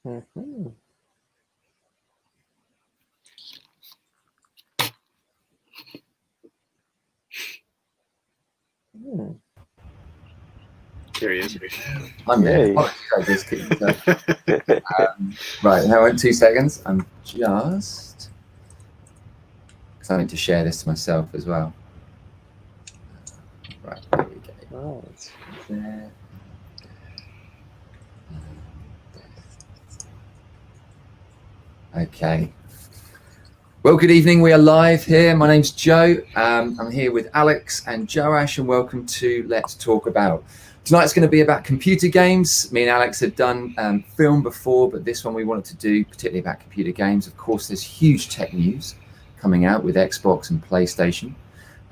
Mm-hmm. There he is. I'm here. Yay. Right, hang on 2 seconds. I'm just... because I need to share this to myself as well. Right, there we go. Right. There. Okay. Well, good evening. We are live here. My name's Joe. I'm here with Alex and Joash, and welcome to Let's Talk About. Tonight's going to be about computer games. Me and Alex had done film before, but this one we wanted to do particularly about computer games. Of course, there's huge tech news coming out with Xbox and PlayStation.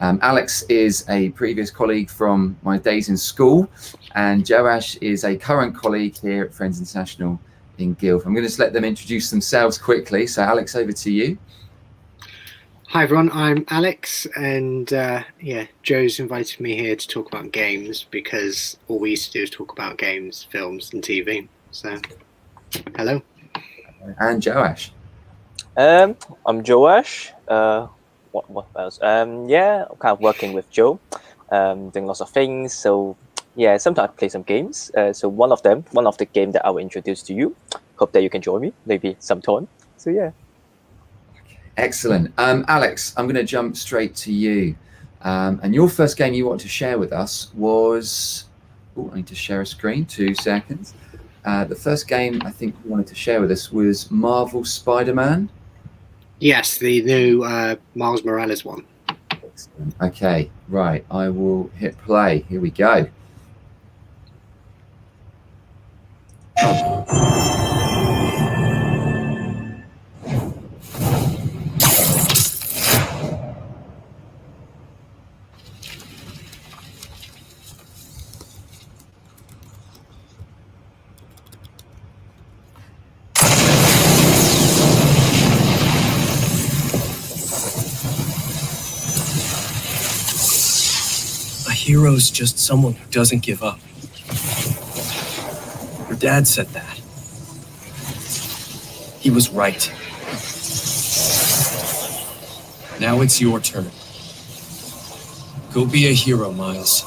Alex is a previous colleague from my days in school, and Joash is a current colleague here at Friends International in Guildford. I'm going to just let them introduce themselves quickly. So, Alex, over to you. Hi everyone, I'm Alex, and Joe's invited me here to talk about games because all we used to do is talk about games, films, and TV. So, hello. And Joash. I'm Joash. What else? I'm kind of working with Joe, doing lots of things. So yeah, sometimes I play some games. So one of the game that I will introduce to you. Hope that you can join me, maybe sometime. So yeah. Excellent. Alex, I'm going to jump straight to you. And your first game you want to share with us was... Oh, I need to share a screen. 2 seconds. The first game I think you wanted to share with us was Marvel Spider-Man. Yes, the new Miles Morales one. Excellent. Okay, right. I will hit play. Here we go. A hero's just someone who doesn't give up. Your dad said that. He was right. Now it's your turn. Go be a hero, Miles.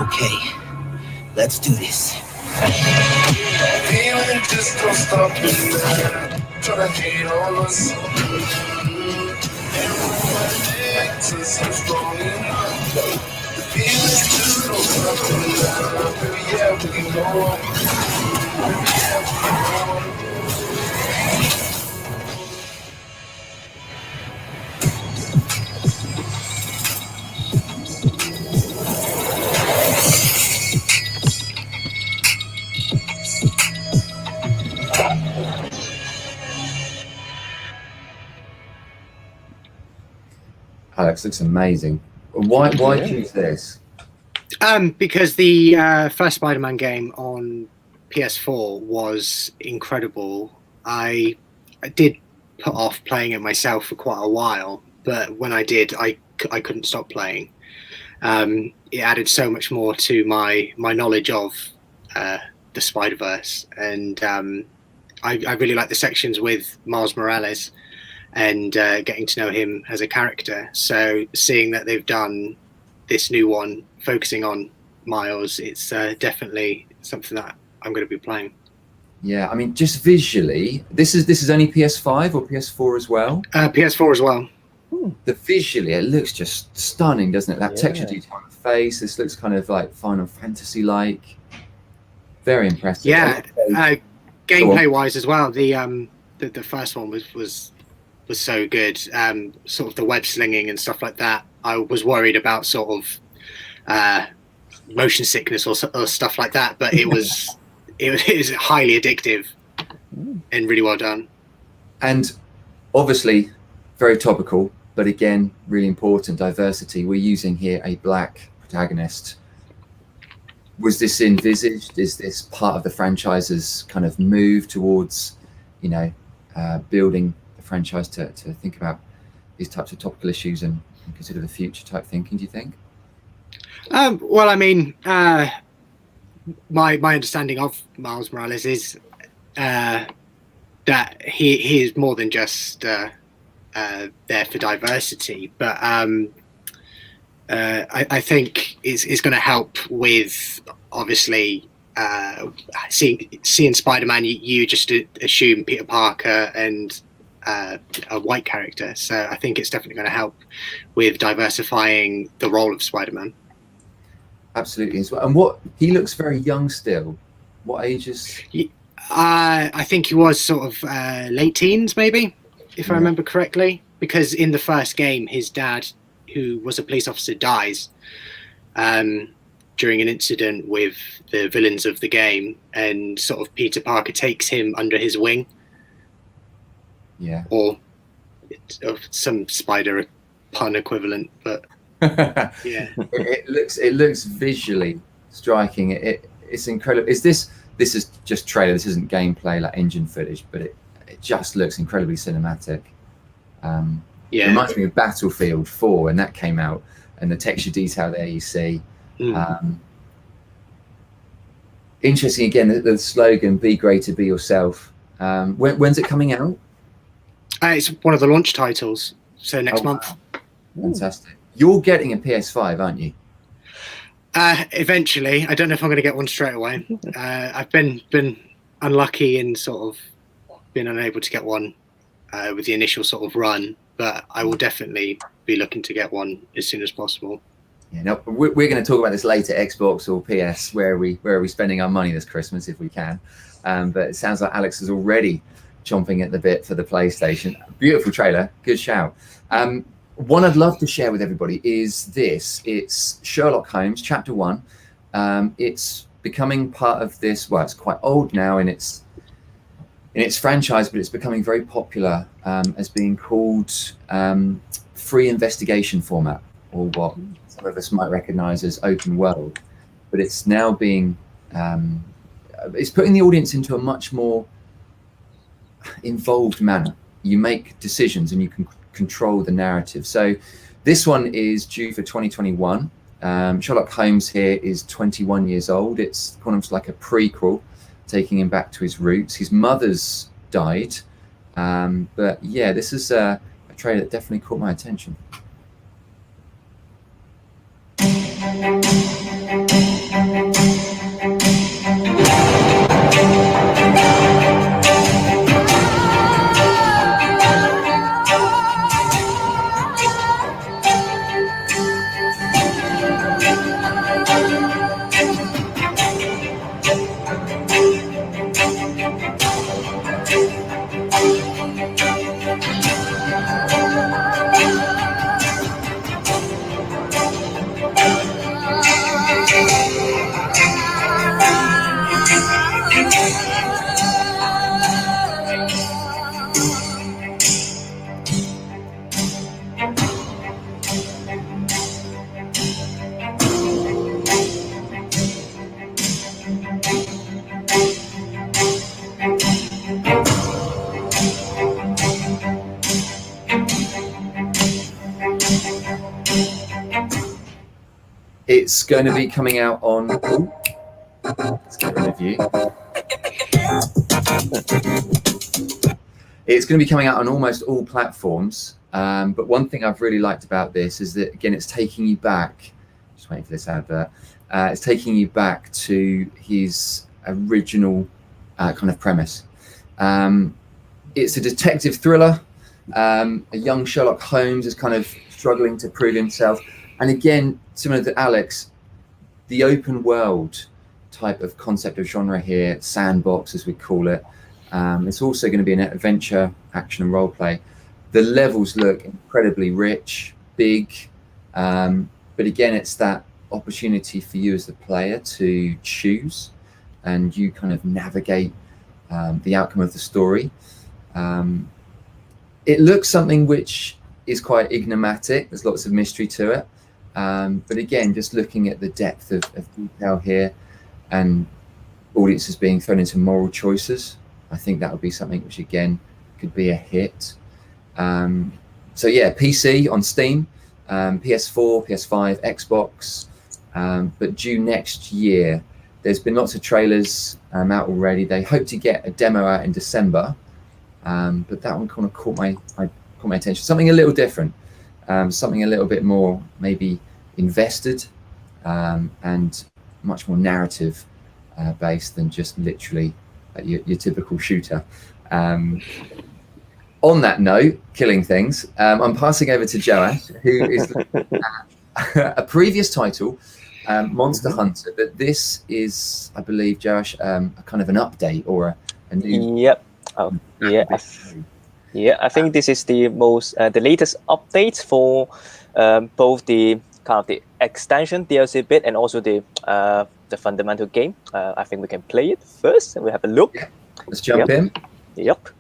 Okay, let's do this. Feeling just don't stop me now. Tryna hate on us. I'm strong enough. The feeling just don't stop me now. Baby, yeah, we can go on. Baby, yeah, we can go on. Alex, looks amazing. Why choose this? Because the first Spider-Man game on PS4 was incredible. I did put off playing it myself for quite a while, but when I did, I couldn't stop playing. It added so much more to my knowledge of the Spider-Verse, and I really like the sections with Miles Morales and getting to know him as a character. So seeing that they've done this new one focusing on Miles, it's definitely something that I'm going to be playing. Yeah, I mean, just visually, this is only PS5 or PS4 as well? PS4 as well. The visually, it looks just stunning, doesn't it? That texture detail on the face. This looks kind of like Final Fantasy-like. Very impressive. Yeah, gameplay-wise as well. The first one was so good. Sort of the web slinging and stuff like that. I was worried about sort of motion sickness or stuff like that, but it was highly addictive and really well done. And obviously very topical, but again, really important, diversity. We're using here a black protagonist. Was this envisaged? Is this part of the franchise's kind of move towards, building the franchise to think about these types of topical issues and consider the future type thinking, do you think? Well, I mean, my understanding of Miles Morales is that he is more than just there for diversity, but I think it's going to help with obviously seeing Spider-Man. You just assume Peter Parker and a white character, so I think it's definitely going to help with diversifying the role of Spider-Man. Absolutely as well. And what, he looks very young still. What age is? I think he was sort of late teens, maybe, if I remember correctly. Because in the first game, his dad, who was a police officer, dies during an incident with the villains of the game, and sort of Peter Parker takes him under his wing. Yeah. Or some spider pun equivalent, but yeah. It looks visually striking. It's incredible. This is just trailer. This isn't gameplay like engine footage, but it just looks incredibly cinematic. It reminds me of Battlefield 4 when that came out, and the texture detail there you see. Interesting again, the slogan "Be greater, be yourself." When's it coming out? It's one of the launch titles, so next month. Wow. Fantastic. You're getting a PS5, aren't you? Eventually. I don't know if I'm going to get one straight away. I've been unlucky in sort of been unable to get one with the initial sort of run, but I will definitely be looking to get one as soon as possible. Yeah, no, we're going to talk about this later. Xbox or PS? Where are we spending our money this Christmas if we can? But it sounds like Alex is already chomping at the bit for the PlayStation. Beautiful trailer. Good shout. One I'd love to share with everybody is this. It's Sherlock Holmes, Chapter 1. It's becoming part of this. Well, it's quite old now in its franchise, but it's becoming very popular as being called free investigation format, or what some of us might recognize as open world. But it's now being it's putting the audience into a much more involved manner. You make decisions and you can control the narrative. So this one is due for 2021. Sherlock Holmes here is 21 years old. It's kind of like a prequel, taking him back to his roots. His mother's died, but yeah, this is a trailer that definitely caught my attention. It's going to be coming out on. Let's get rid of you. It's going to be coming out on almost all platforms. But one thing I've really liked about this is that, again, it's taking you back. Just waiting for this advert. It's taking you back to his original kind of premise. It's a detective thriller. A young Sherlock Holmes is kind of struggling to prove himself. And again, similar to Alex, the open world type of concept of genre here, sandbox as we call it. It's also going to be an adventure, action and role play. The levels look incredibly rich, big, but again, it's that opportunity for you as the player to choose, and you kind of navigate the outcome of the story. It looks something which is quite enigmatic. There's lots of mystery to it. But again, just looking at the depth of detail here, and audiences being thrown into moral choices, I think that would be something which again could be a hit. So yeah, PC on Steam, PS4, PS5, Xbox, but due next year there's been lots of trailers out already. They hope to get a demo out in December, but that one kind of caught my attention. Something a little different, something a little bit more maybe invested, and much more narrative based than just literally your typical shooter. On that note, killing things, I'm passing over to Joash, who is looking at a previous title, Monster Hunter, but this is, I believe, Joash, a kind of an update or a new... Yep. Oh, yeah. I think this is the latest update for both the kind of the extension DLC bit and also the fundamental game. I think we can play it first and we have a look. Yeah. Let's jump in. Yep.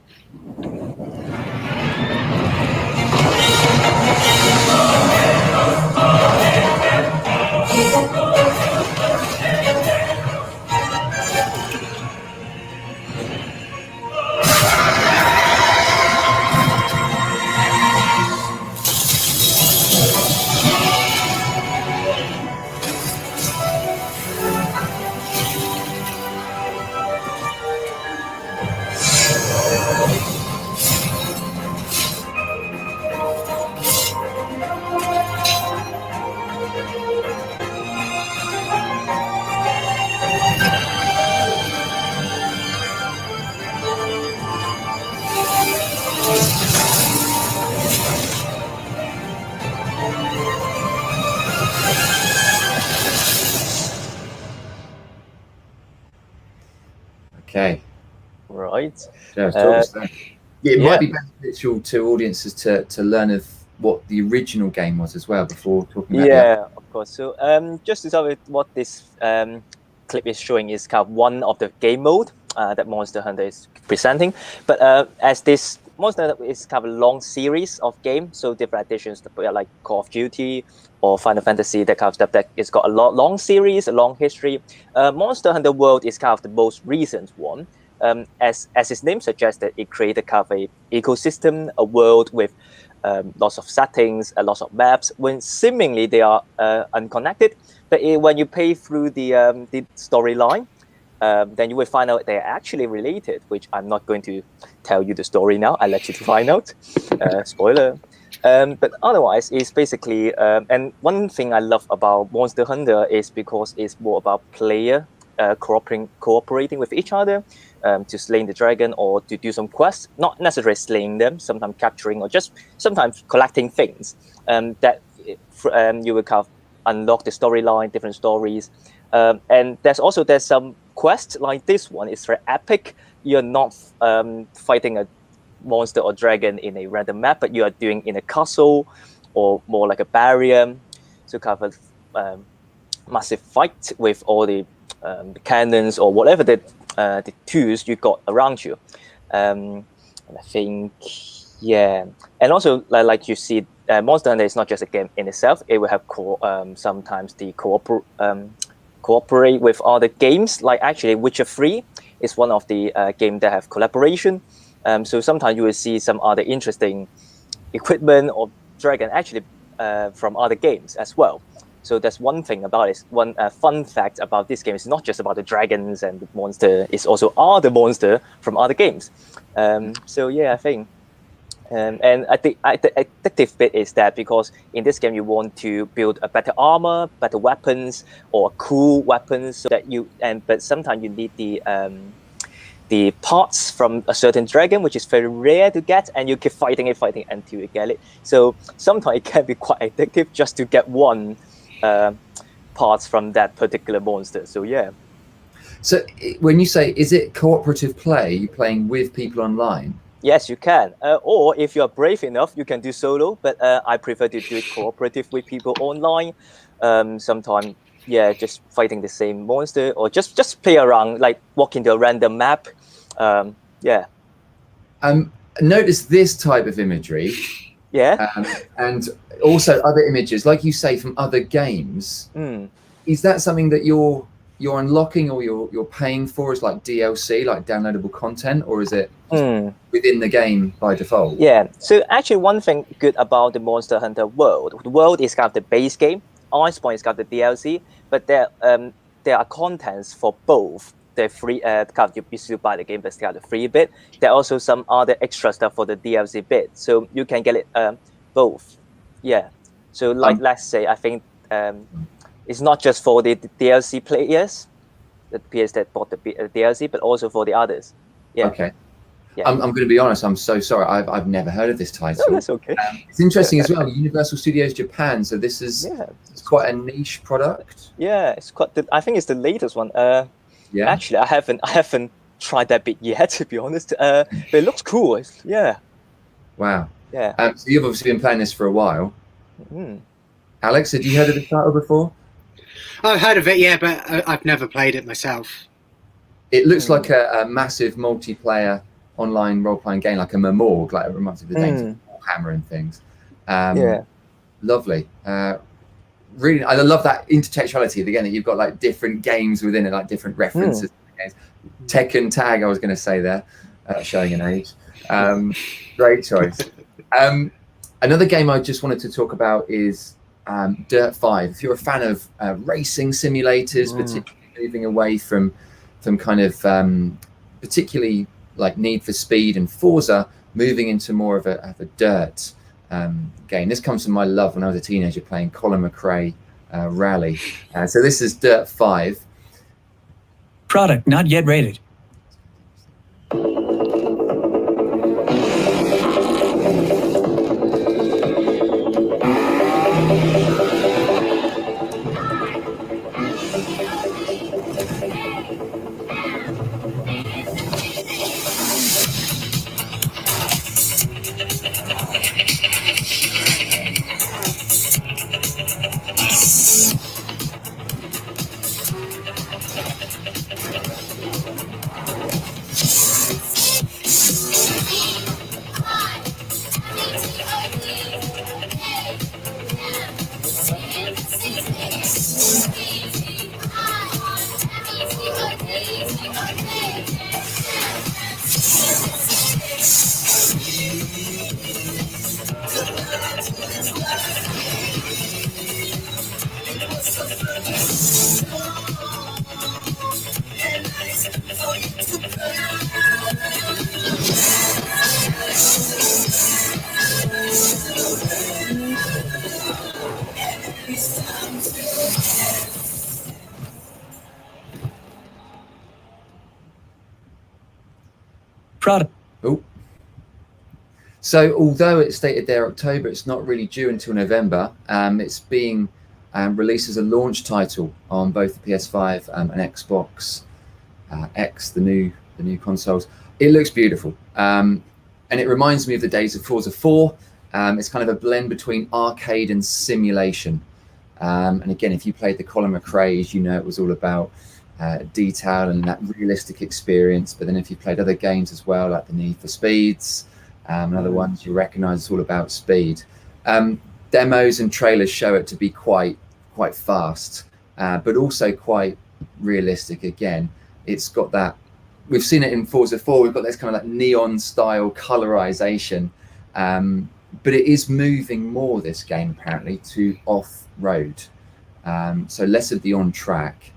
Okay. Right. Yeah, it might be beneficial to audiences to learn of what the original game was as well before talking about of course. So just to start with, what this clip is showing is kind of one of the game mode that Monster Hunter is presenting. But as this Monster Hunter is kind of a long series of games, so different editions like Call of Duty or Final Fantasy, that kind of stuff, that it's got a long series, a long history. Monster Hunter World is kind of the most recent one. As its name suggests, that it created kind of a ecosystem, a world with lots of settings, lots of maps, when seemingly they are unconnected. But when you play through the storyline, then you will find out they're actually related, which I'm not going to tell you the story now. I'll let you to find out. Spoiler. But otherwise, it's basically, and one thing I love about Monster Hunter is because it's more about player cooperating with each other to slay the dragon or to do some quests, not necessarily slaying them, sometimes capturing or just sometimes collecting things that you will kind of unlock the storyline, different stories. And there's some quests like this one. It's very epic. You're not fighting a monster or dragon in a random map, but you are doing in a castle or more like a barrier. So kind of a massive fight with all the cannons or whatever the tools you got around you. And I think, yeah. And also, like you see, Monster Hunter is not just a game in itself. It will have sometimes the cooperate with other games. Like actually, Witcher 3 is one of the games that have collaboration. So sometimes you will see some other interesting equipment or dragon actually from other games as well. So that's one thing about it. One fun fact about this game is not just about the dragons and the monster. It's also other monster from other games. So yeah, I think. And I think the addictive bit is that because in this game you want to build a better armor, better weapons, or cool weapons, so that but sometimes you need the parts from a certain dragon, which is very rare to get, and you keep fighting it until you get it. So sometimes it can be quite addictive just to get one parts from that particular monster. So yeah. So when you say, is it cooperative play, you playing with people online? Yes, you can. Or if you're brave enough, you can do solo. But I prefer to do it cooperative with people online. Sometimes, yeah, just fighting the same monster, or just play around, like walk into a random map. Yeah. Notice this type of imagery. Yeah. And also other images, like you say, from other games. Is that something that you're unlocking or you're paying for as like DLC, like downloadable content, or is it within the game by default? Yeah. So actually, one thing good about the Monster Hunter world, the world is kind of the base game. Iceborne is kind of the DLC, but there there are contents for both the free kind of you still buy the game, but it's kind of free bit. There are also some other extra stuff for the DLC bit, so you can get it both. Yeah. So like let's say I think it's not just for the DLC players, the PS that bought the DLC, but also for the others. Yeah. Okay. Yeah. I'm going to be honest. I'm so sorry. I've never heard of this title. No, that's okay. It's interesting as well. Universal Studios Japan. So this is it's quite a niche product. Yeah, it's quite. I think it's the latest one. Yeah. Actually, I haven't tried that bit yet, to be honest. But it looks cool. Yeah. Wow. Yeah. So you've obviously been playing this for a while. Alex, had you heard of this title before? I've heard of it, yeah, but I've never played it myself. It looks like a massive multiplayer online role-playing game, like a Memorg, like it reminds me of the games of Hammer and things. Lovely. Really, I love that intertextuality again, that you've got like different games within it, like different references to the games. Tekken Tag, I was going to say there, showing an age. Great choice. Another game I just wanted to talk about is Dirt 5. If you're a fan of racing simulators, particularly moving away from kind of particularly like Need for Speed and Forza, moving into more of a dirt game. This comes from my love when I was a teenager playing Colin McRae Rally. So this is Dirt 5. Product not yet rated. Product. Oh. So although it's stated there October, it's not really due until November. It's being released as a launch title on both the PS5 and Xbox X, the new consoles. It looks beautiful, and it reminds me of the days of Forza 4. It's kind of a blend between arcade and simulation. And again, if you played the Colin McRae's, you know it was all about detail and that realistic experience. But then if you played other games as well, like the Need for Speeds and other ones, you recognize it's all about speed. Demos and trailers show it to be quite fast, but also quite realistic. Again, it's got that, we've seen it in Forza 4, we've got this kind of like neon style colorization, but it is moving more, this game apparently, to off-road, so less of the on-track.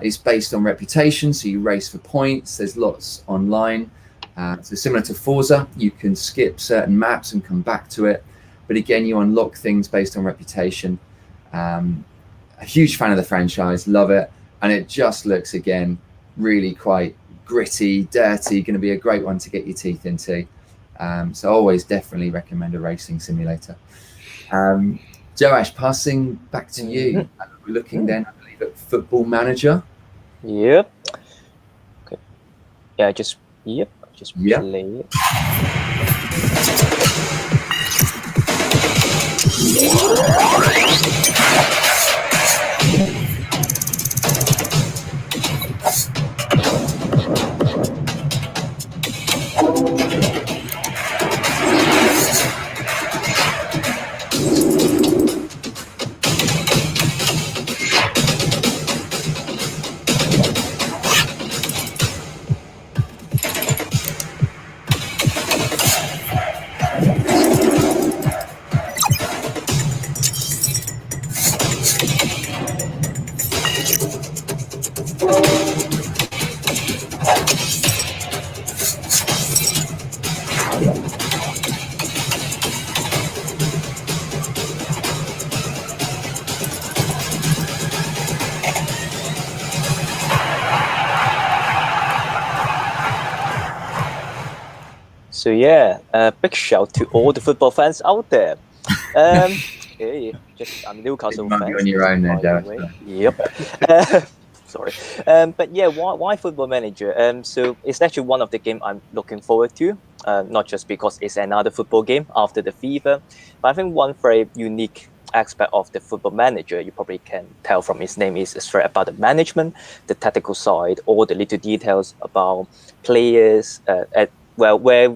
It's based on reputation, so you race for points. There's lots online. So similar to Forza, you can skip certain maps and come back to it. But again, you unlock things based on reputation. A huge fan of the franchise, love it. And it just looks, again, really quite gritty, dirty, going to be a great one to get your teeth into. So always definitely recommend a racing simulator. Joash, passing back to you. We're looking then, I believe, at Football Manager. Yep. Okay. Yeah, just play it. So yeah, big shout to all the football fans out there. Hey, I'm Newcastle You might be fans. on your own there, by the Joe. way. Yep. Sorry. But yeah, why Football Manager? So it's actually one of the game I'm looking forward to. Not just because it's another football game after the FIFA, but I think one very unique aspect of the Football Manager, you probably can tell from its name, is straight about the management, the tactical side, all the little details about players. Where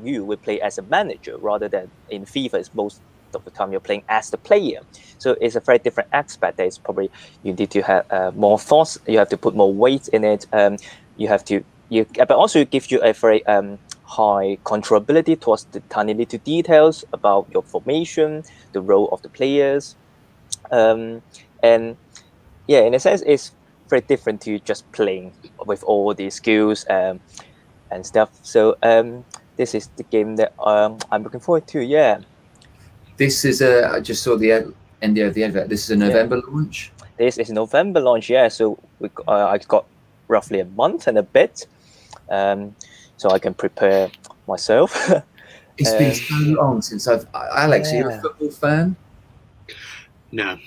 you will play as a manager rather than in FIFA. It's most of the time you're playing as the player. So it's a very different aspect. That is probably you need to have more thoughts. You have to put more weight in it. But also it gives you a very high controllability towards the tiny little details about your formation, the role of the players, and yeah, in a sense, it's very different to just playing with all these skills and stuff. So this is the game that I'm looking forward to. Yeah. This is I just saw the end of the advert. This is a November launch. This is November launch. Yeah. So I got roughly a month and a bit, so I can prepare myself. It's been so long since Alex, are you a football fan? No.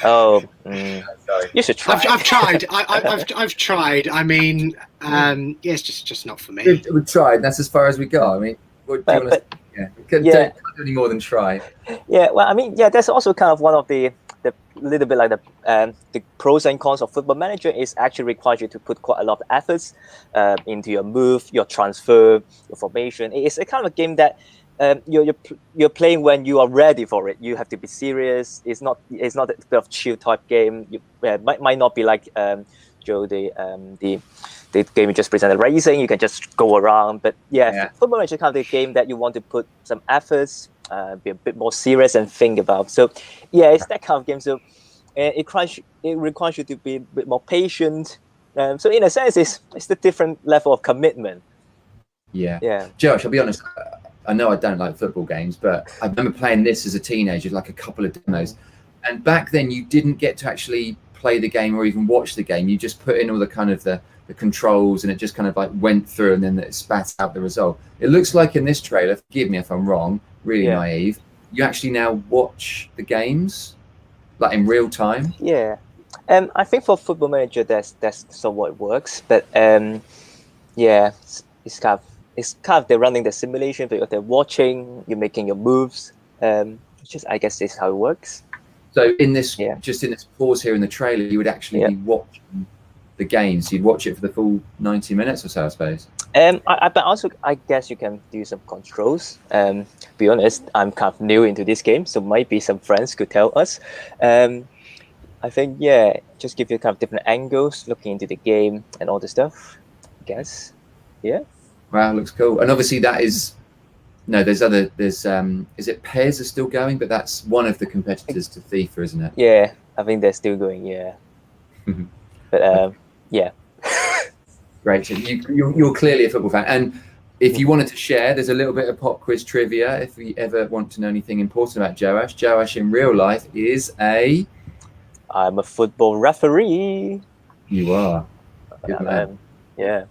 Oh, Sorry. you should try. I've tried. I've tried. I mean, yeah, it's just not for me. We've tried. That's as far as we go. I mean, what do you want to? Don't do any more than try. Yeah, well, I mean, yeah, that's also kind of one of the little bit like the pros and cons of Football Manager is actually requires you to put quite a lot of efforts into your move, your transfer, your formation. It's a kind of a game that you're playing when you are ready for it. You have to be serious. It's not a bit of chill type game. Might not be like Joe the game you just presented racing. You can just go around, but Football Manager kind of the game that you want to put some efforts, be a bit more serious and think about. So yeah, it's that kind of game. So it requires you to be a bit more patient. So in a sense, it's the different level of commitment. Yeah. Josh, I'll be honest. I know I don't like football games, but I remember playing this as a teenager, like a couple of demos. And back then, you didn't get to actually play the game or even watch the game. You just put in all the kind of the controls, and it just kind of like went through, and then it spat out the result. It looks like in this trailer, forgive me if I'm wrong, really naive, you actually now watch the games like in real time. Yeah. I think for Football Manager, that's somewhat it works, but it's kind of they're running the simulation, but they're watching, you're making your moves. I guess this is how it works. So in this, just in this pause here in the trailer, you would actually be watching the games. You'd watch it for the full 90 minutes or so, I suppose. But also, I guess you can do some controls. Be honest, I'm kind of new into this game, so maybe some friends could tell us. I think, just give you kind of different angles, looking into the game and all the stuff, I guess. Yeah. Wow, looks cool. And obviously that is, there's is it Pairs are still going, but that's one of the competitors to FIFA, isn't it? Yeah, I think they're still going, But yeah. Great. So you're clearly a football fan. And if you wanted to share, there's a little bit of pop quiz trivia. If you ever want to know anything important about Joash, Joash in real life is I'm a football referee. You are. Good man. Yeah.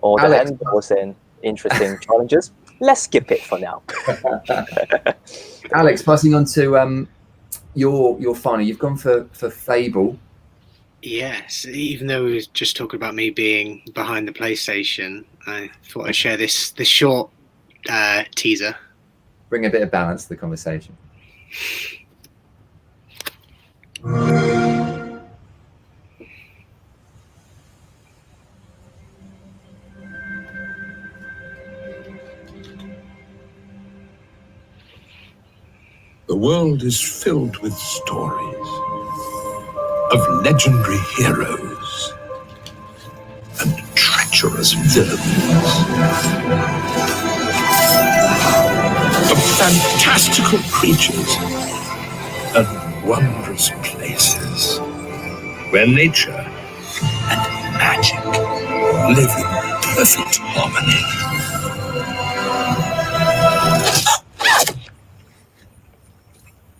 All the handballs and interesting challenges. Let's skip it for now. Alex, passing on to your final. You've gone for Fable. Yes, even though we were just talking about me being behind the PlayStation, I thought I'd share this short teaser. Bring a bit of balance to the conversation. The world is filled with stories of legendary heroes and treacherous villains, of fantastical creatures and wondrous places where nature and magic live in perfect harmony.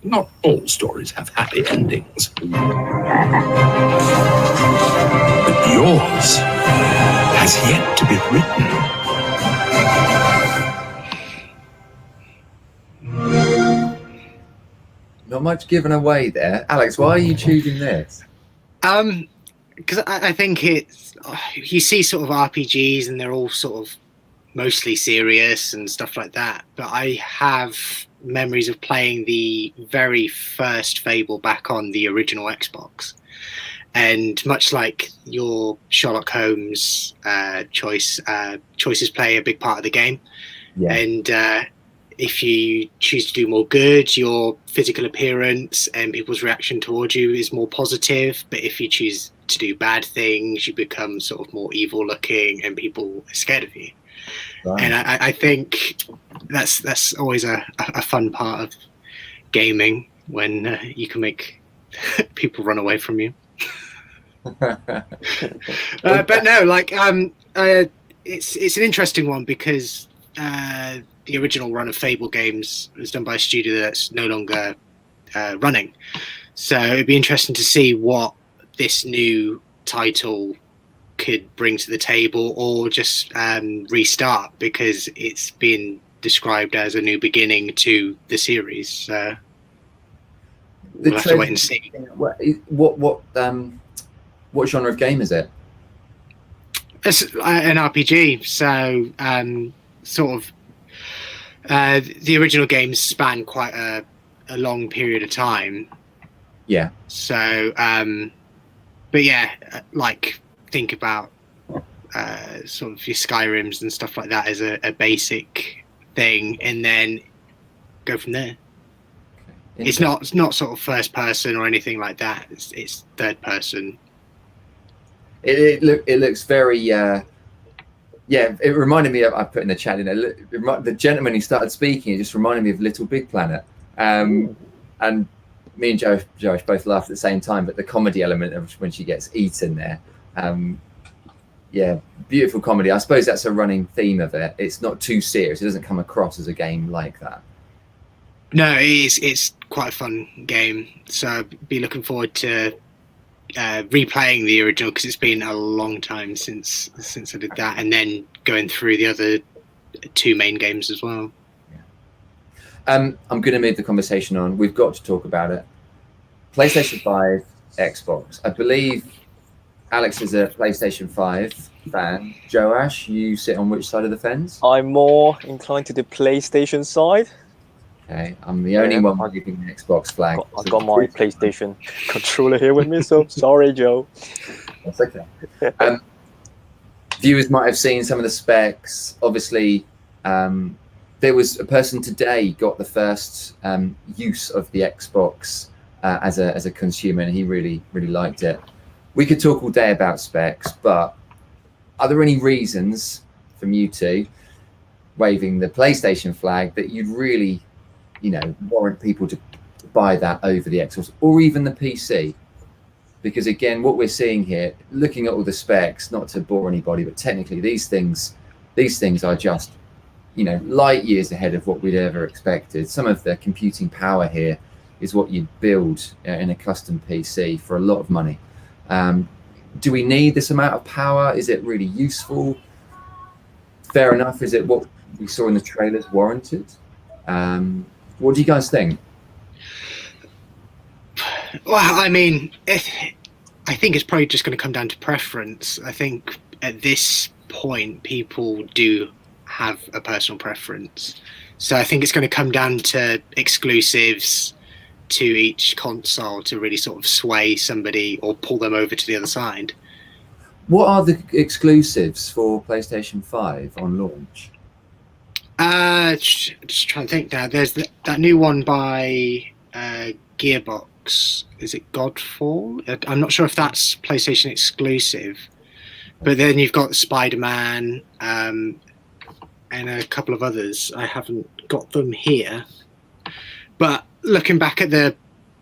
Not all stories have happy endings. But yours has yet to be written. Not much given away there. Alex, why are you choosing this? Because I think it's, you see sort of RPGs and they're all sort of mostly serious and stuff like that. But I have memories of playing the very first Fable back on the original Xbox. And much like your Sherlock Holmes choices play a big part of the game. Yeah. And if you choose to do more good, your physical appearance and people's reaction towards you is more positive. But if you choose to do bad things, you become sort of more evil looking and people are scared of you. Right. And I think that's always a fun part of gaming, when you can make people run away from you. But no, like it's an interesting one, because the original run of Fable games was done by a studio that's no longer running. So it'd be interesting to see what this new title could bring to the table, or just restart, because it's been described as a new beginning to the series. So we'll have to wait and see. What genre of game is it? It's an RPG. So sort of the original games span quite a long period of time. Yeah. So, but yeah, like think about sort of your Skyrims and stuff like that as a basic thing, and then go from there. Okay. It's not sort of first person or anything like that. It's third person. It looks very it reminded me of, I put in the chat, the gentleman who started speaking, it just reminded me of Little Big Planet. And me and Josh both laughed at the same time, but the comedy element of when she gets eaten there, beautiful comedy. I suppose that's a running theme of it. It's not too serious. It doesn't come across as a game like that. No, it's quite a fun game. So I'd be looking forward to replaying the original, because it's been a long time since I did that, and then going through the other two main games as well. I'm going to move the conversation on. We've got to talk about it. PlayStation 5, Xbox. I believe Alex is a PlayStation 5 fan. Joash, you sit on which side of the fence? I'm more inclined to the PlayStation side. Okay, I'm the only one waving the Xbox flag. I've got my PlayStation controller here with me, so sorry, Joe. That's okay. Viewers might have seen some of the specs. Obviously, there was a person today got the first use of the Xbox as a consumer, and he really liked it. We could talk all day about specs, but are there any reasons from you two waving the PlayStation flag that you'd really, warrant people to buy that over the Xbox or even the PC? Because again, what we're seeing here, looking at all the specs, not to bore anybody, but technically these things are just, light years ahead of what we'd ever expected. Some of the computing power here is what you'd build in a custom PC for a lot of money. Do we need this amount of power? Is it really useful? Fair enough. Is it what we saw in the trailers warranted? What do you guys think? Well, I mean, I think it's probably just going to come down to preference. I think at this point, people do have a personal preference. So I think it's going to come down to exclusives to each console to really sort of sway somebody or pull them over to the other side. What are the exclusives for PlayStation 5 on launch? Just trying to think now. There's that new one by Gearbox. Is it Godfall? I'm not sure if that's PlayStation exclusive. But then you've got Spider-Man and a couple of others. I haven't got them here. But looking back at the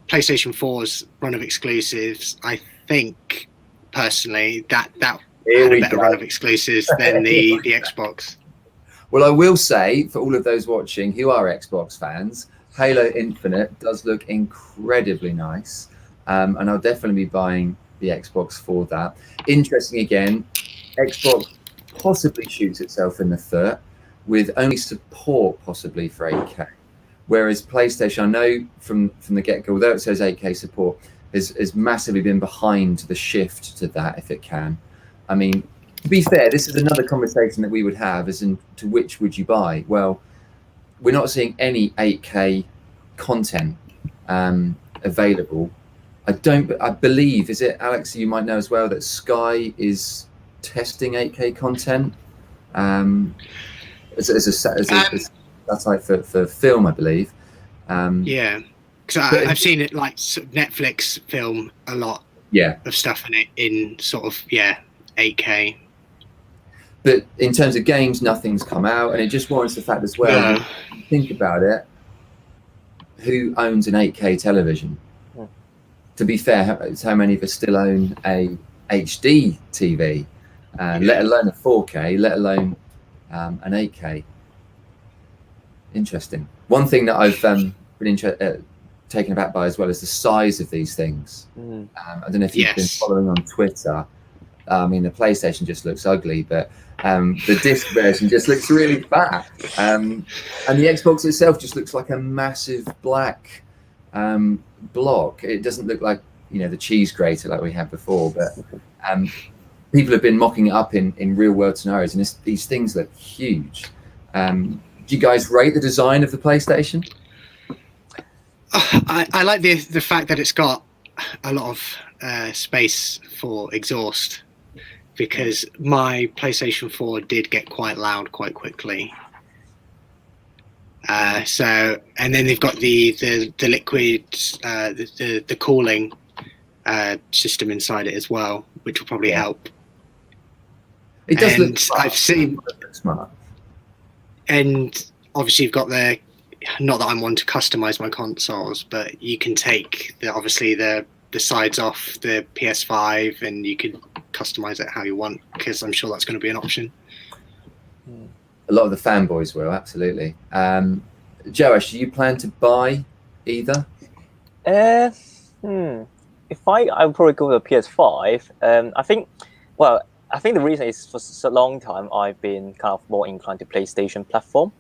PlayStation 4's run of exclusives, I think personally that had a better run of exclusives than the Xbox. Well, I will say, for all of those watching who are Xbox fans, Halo Infinite does look incredibly nice. And I'll definitely be buying the Xbox for that. Interesting again, Xbox possibly shoots itself in the foot with only support possibly for 8K. Whereas PlayStation, I know from the get-go, although it says 8K support, has massively been behind the shift to that, if it can. I mean, to be fair, this is another conversation that we would have, as in to which would you buy? Well, we're not seeing any 8K content available. I believe, is it, Alex, you might know as well, that Sky is testing 8K content as a satellite for film, I believe. Yeah, because I've seen it like sort of Netflix film a lot of stuff in it in sort of 8K. But in terms of games, nothing's come out, and it just warrants the fact as well. Yeah. Think about it. Who owns an 8K television? To be fair, how many of us still own a HD TV, let alone a 4K, let alone an 8K? Interesting. One thing that I've been taken aback by as well is the size of these things. I don't know if you've been following on Twitter. I mean, the PlayStation just looks ugly, but the disc version just looks really fat. And the Xbox itself just looks like a massive black block. It doesn't look like, the cheese grater like we had before, but people have been mocking it up in real world scenarios, and these things look huge. Do you guys rate the design of the PlayStation? I like the fact that it's got a lot of space for exhaust, because my PlayStation 4 did get quite loud quite quickly. And then they've got the liquid, the cooling system inside it as well, which will probably help. It does look smart. I've seen smart. And obviously you've got not that I'm one to customize my consoles, but you can take the sides off the PS5 and you can customize it how you want, because I'm sure that's going to be an option. A lot of the fanboys will, absolutely. Joash, do you plan to buy either? If I would probably go with a PS5. I think the reason is for such a long time I've been kind of more inclined to PlayStation platform.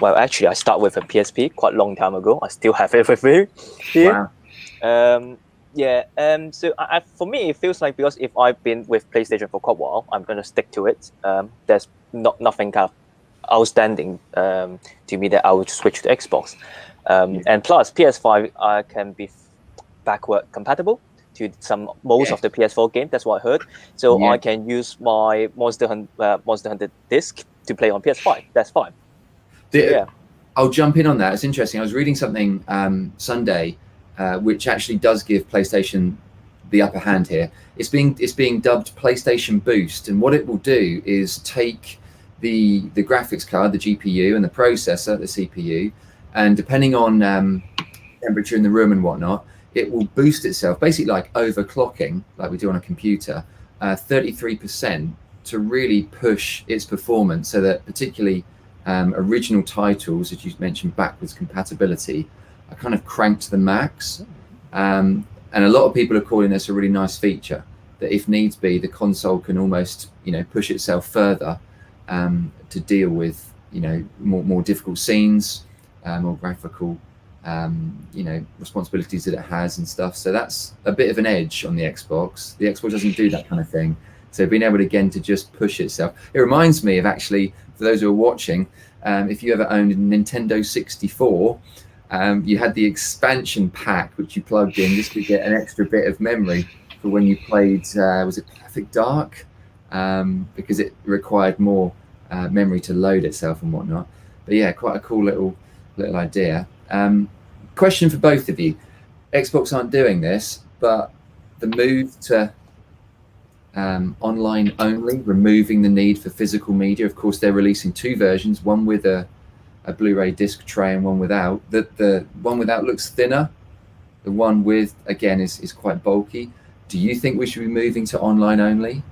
Actually, I started with a PSP quite a long time ago. I still have it with me here. Wow. So for me, it feels like, because if I've been with PlayStation for quite a while, I'm going to stick to it. There's nothing kind of outstanding to me that I would switch to Xbox. And plus, PS5 can be backward compatible to most of the PS4 game. That's what I heard. So I can use my Monster Hunter disc to play on PS5. That's fine. I'll jump in on that. It's interesting. I was reading something Sunday, which actually does give PlayStation the upper hand here. It's being dubbed PlayStation Boost, and what it will do is take the graphics card, the GPU, and the processor, the CPU, and depending on temperature in the room and whatnot, it will boost itself, basically like overclocking, like we do on a computer, 33% to really push its performance, so that particularly original titles, as you mentioned, backwards compatibility, are kind of cranked to the max. And a lot of people are calling this a really nice feature, that if needs be, the console can almost, push itself further to deal with, more difficult scenes, more graphical, responsibilities that it has and stuff. So that's a bit of an edge on the Xbox. The Xbox doesn't do that kind of thing. So being able to just push itself. It reminds me of, actually, for those who are watching, if you ever owned a Nintendo 64, you had the expansion pack, which you plugged in just to get an extra bit of memory for when you played, was it Perfect Dark? Because it required more memory to load itself and whatnot. But yeah, quite a cool little idea. Question for both of you. Xbox aren't doing this, but the move to online only, removing the need for physical media. Of course, they're releasing two versions, one with a Blu-ray disc tray and one without. The one without looks thinner. The one with, again, is quite bulky. Do you think we should be moving to online only?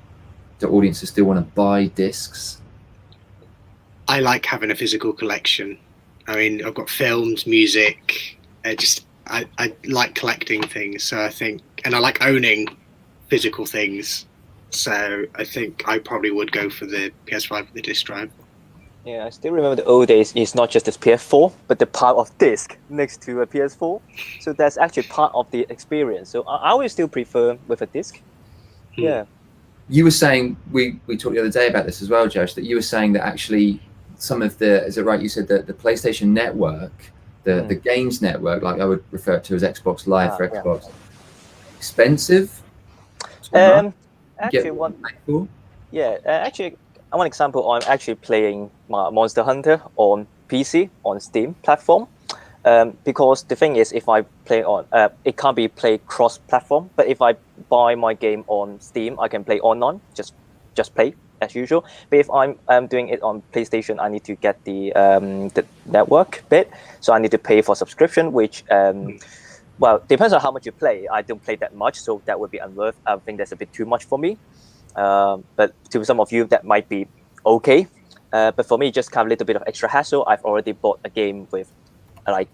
Do audiences still want to buy discs? I like having a physical collection. I mean, I've got films, music. I like collecting things. So I think, and I like owning physical things. So I think I probably would go for the PS5 with the disc drive. Yeah, I still remember the old days. It's not just this PS4, but the part of disc next to a PS4. So that's actually part of the experience. So I would still prefer with a disc. Yeah. You were saying, we talked the other day about this as well, Josh, that you were saying that actually some of the, is it right, you said that the PlayStation Network, the games network, like I would refer to as Xbox Live for Xbox, expensive? Actually, one example, I'm actually playing Monster Hunter on PC, on Steam platform. Because the thing is, if I play on, it can't be played cross-platform. But if I buy my game on Steam, I can play online, just play as usual. But if I'm doing it on PlayStation, I need to get the network bit, so I need to pay for subscription, which well, depends on how much you play. I don't play that much, so that would be unworth. I think that's a bit too much for me. But to some of you, that might be okay. But for me, just kind of a little bit of extra hassle. I've already bought a game with I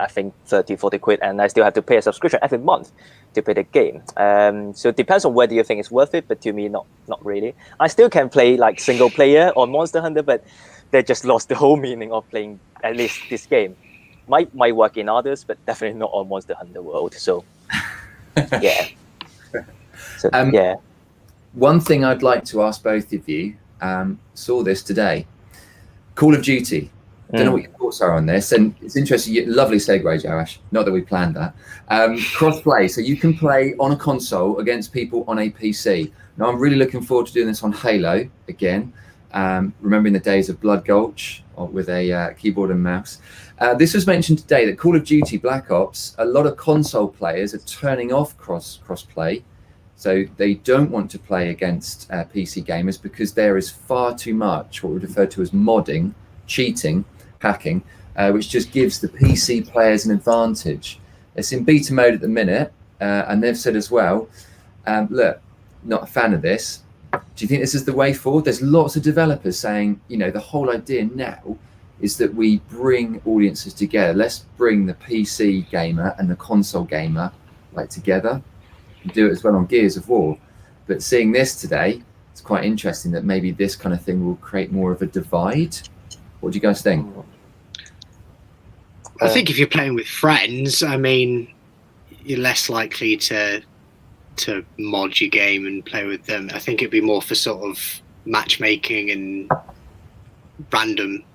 think 30-40 quid, and I still have to pay a subscription every month to play the game. So it depends on whether you think it's worth it, but to me, not really. I still can play like single player on Monster Hunter, but they just lost the whole meaning of playing at least this game. Might work in others, but definitely not on Monster Hunter World. So yeah. So yeah. One thing I'd like to ask both of you, saw this today, Call of Duty. I don't know what your thoughts are on this, and it's interesting. Lovely segue, Josh. Not that we planned that. Cross-play, so you can play on a console against people on a PC. Now, I'm really looking forward to doing this on Halo again, remembering the days of Blood Gulch with a keyboard and mouse. This was mentioned today that Call of Duty Black Ops, a lot of console players are turning off cross-play, so they don't want to play against PC gamers because there is far too much what we refer to as modding, cheating, hacking, which just gives the PC players an advantage. It's in beta mode at the minute, and they've said as well, look, not a fan of this. Do you think this is the way forward? There's lots of developers saying, you know, the whole idea now is that we bring audiences together. Let's bring the PC gamer and the console gamer like together. We do it as well on Gears of War. But seeing this today, it's quite interesting that maybe this kind of thing will create more of a divide. What do you guys think? I think if you're playing with friends, I mean, you're less likely to mod your game and play with them. I think it'd be more for sort of matchmaking and random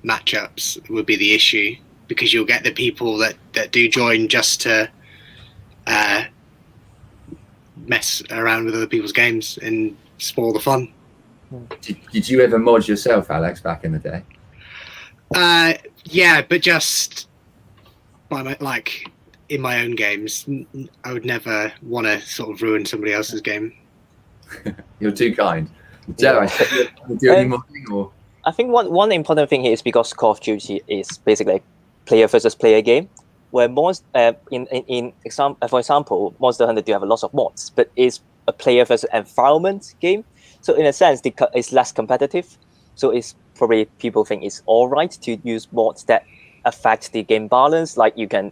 matchups would be the issue, because you'll get the people that do join just to mess around with other people's games and spoil the fun. Did you ever mod yourself, Alex, back in the day? Yeah, but just by in my own games. I would never want to sort of ruin somebody else's game. You're too kind. Joe, do any modding or? I think one important thing here is because Call of Duty is basically a player versus player game, where for example, Monster Hunter do have a lot of mods, but it's a player versus environment game. So in a sense, it's less competitive. So it's probably people think it's all right to use mods that affect the game balance, like you can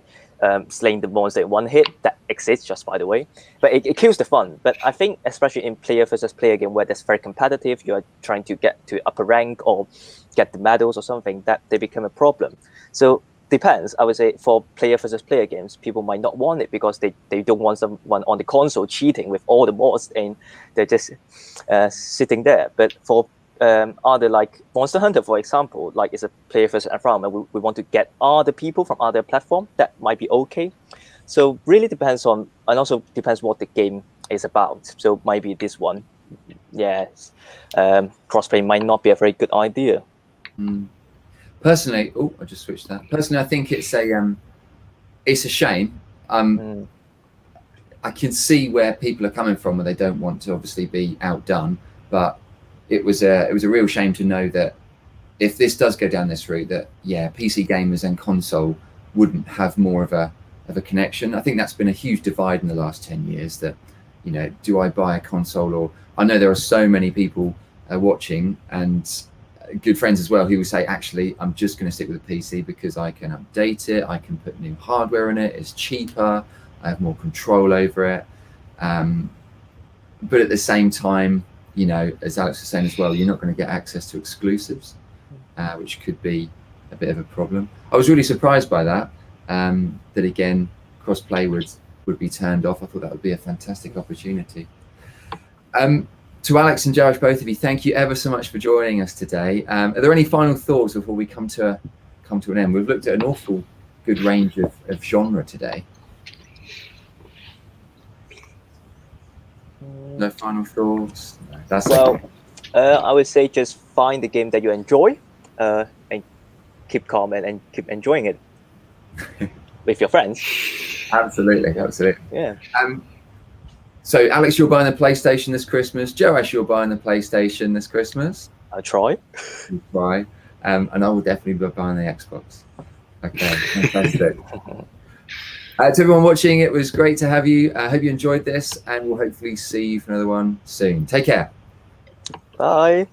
slaying the monster in one hit. That exists, just by the way, but it kills the fun. But I think especially in player versus player game where that's very competitive, you are trying to get to upper rank or get the medals or something, that they become a problem. So depends. I would say for player versus player games, people might not want it because they don't want someone on the console cheating with all the mods and they're just sitting there. But for other, like Monster Hunter, for example, like it's a player versus environment, we want to get other people from other platform, that might be okay. So really depends on, and also depends what the game is about. So maybe this one, yes, crossplay might not be a very good idea. Personally, I just switched that. Personally, I think it's a shame. I can see where people are coming from, where they don't want to obviously be outdone, but it was a real shame to know that if this does go down this route, that PC gamers and console wouldn't have more of a connection. I think that's been a huge divide in the last 10 years, that, you know, do I buy a console? Or I know there are so many people watching and good friends as well who will say, actually, I'm just going to stick with a PC because I can update it, I can put new hardware in it, it's cheaper, I have more control over it. But at the same time, you know, as Alex was saying as well, you're not going to get access to exclusives, which could be a bit of a problem. I was really surprised by that. That again, cross-play would be turned off. I thought that would be a fantastic opportunity. To Alex and Josh, both of you, thank you ever so much for joining us today. Are there any final thoughts before we come to an end? We've looked at an awful good range of genre today. No final thoughts? No, that's Well, okay. I would say just find the game that you enjoy and keep calm and keep enjoying it with your friends. Absolutely. Yeah. So, Alex, you're buying the PlayStation this Christmas. Joash, you're buying the PlayStation this Christmas. I'll try. You try. And I will definitely be buying the Xbox. Okay, fantastic. To everyone watching, it was great to have you. I hope you enjoyed this, and we'll hopefully see you for another one soon. Take care. Bye.